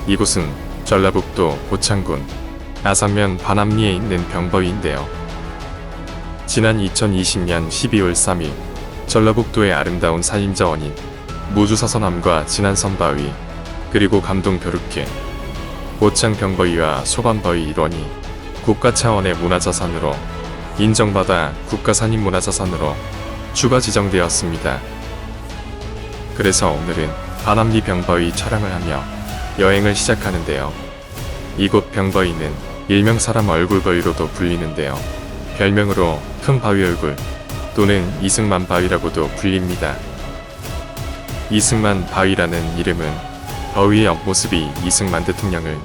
이곳은 전라북도 고창군 아산면 반암리에 있는 병버위인데요. 지난 2020년 12월 3일 전라북도의 아름다운 산림자원인 무주서서남과 진안선바위 그리고 감동벼룩회, 고창 병버위와 소반버위 일원이 국가 차원의 문화자산으로 인정받아 국가산림문화자산으로 추가 지정되었습니다. 그래서 오늘은 반암리 병버위 촬영을 하며 여행을 시작하는데요. 이곳 병버위는 일명 사람 얼굴 버위로도 불리는데요. 별명으로 큰 바위 얼굴 또는 이승만 바위라고도 불립니다. 이승만 바위라는 이름은 버위의 옆모습이 이승만 대통령을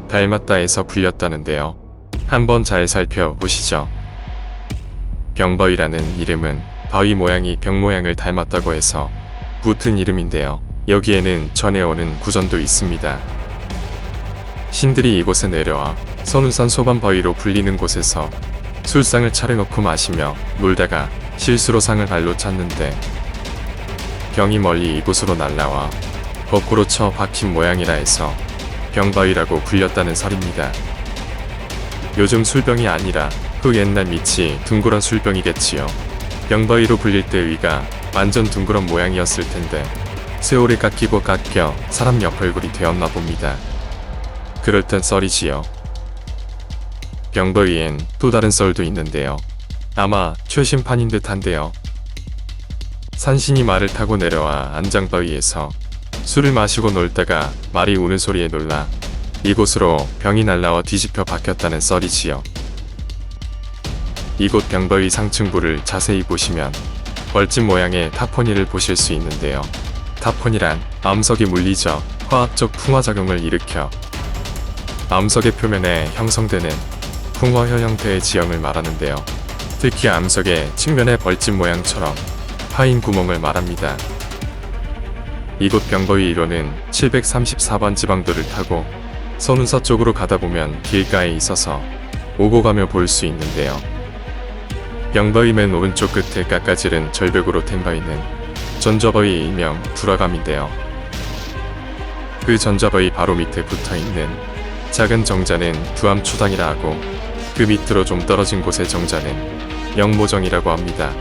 닮았다 해서 불렸다는데요. 한번 잘 살펴보시죠. 병버위라는 이름은 바위 모양이 병 모양을 닮았다고 해서 붙은 이름인데요. 여기에는 전해오는 구전도 있습니다. 신들이 이곳에 내려와 선운산 소반바위로 불리는 곳에서 술상을 차려놓고 마시며 놀다가 실수로 상을 발로 찼는데 병이 멀리 이곳으로 날라와 거꾸로 쳐 박힌 모양이라 해서 병바위라고 불렸다는 설입니다. 요즘 술병이 아니라 그 옛날 밑이 둥그런 술병이겠지요. 병바위로 불릴 때 위가 완전 둥그런 모양이었을 텐데 세월이 깎이고 깎여 사람 옆얼굴이 되었나 봅니다. 그럴듯 썰이지요. 병버위엔 또 다른 썰도 있는데요. 아마 최신판인 듯한데요. 산신이 말을 타고 내려와 안장바위에서 술을 마시고 놀다가 말이 우는 소리에 놀라 이곳으로 병이 날라와 뒤집혀 박혔다는 썰이지요. 이곳 병버위 상층부를 자세히 보시면 벌집 모양의 타포니를 보실 수 있는데요. 타포니란 암석이 물리적, 화학적 풍화작용을 일으켜 암석의 표면에 형성되는 풍화효 형태의 지형을 말하는데요. 특히 암석의 측면의 벌집 모양처럼 파인 구멍을 말합니다. 이곳 병버위 1호는 734번 지방도를 타고 선운서 쪽으로 가다 보면 길가에 있어서 오고 가며 볼 수 있는데요. 병버위 맨 오른쪽 끝에 깎아지른 절벽으로 된 바위는 전저버위 일명 두라감인데요. 그 전저버위 바로 밑에 붙어있는 작은 정자는 두암초당이라 하고 그 밑으로 좀 떨어진 곳의 정자는 영모정이라고 합니다.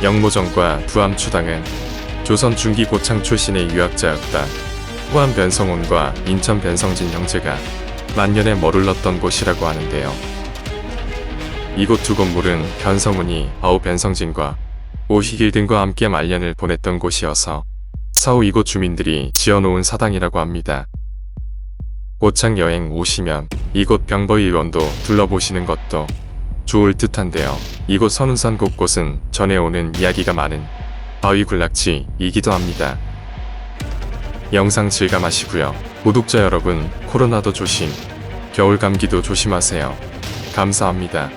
영모정과 두암초당은 조선 중기 고창 출신의 유학자였다. 후한 변성훈과 인천 변성진 형제가 만년에 머물렀던 곳이라고 하는데요. 이곳 두 건물은 변성훈이 아우 변성진과 오희길 등과 함께 말년을 보냈던 곳이어서 사후 이곳 주민들이 지어놓은 사당이라고 합니다. 고창 여행 오시면 이곳 병버위 일원도 둘러보시는 것도 좋을 듯한데요. 이곳 선운산 곳곳은 전해오는 이야기가 많은 바위 군락지이기도 합니다. 영상 즐감하시고요. 구독자 여러분, 코로나도 조심, 겨울 감기도 조심하세요. 감사합니다.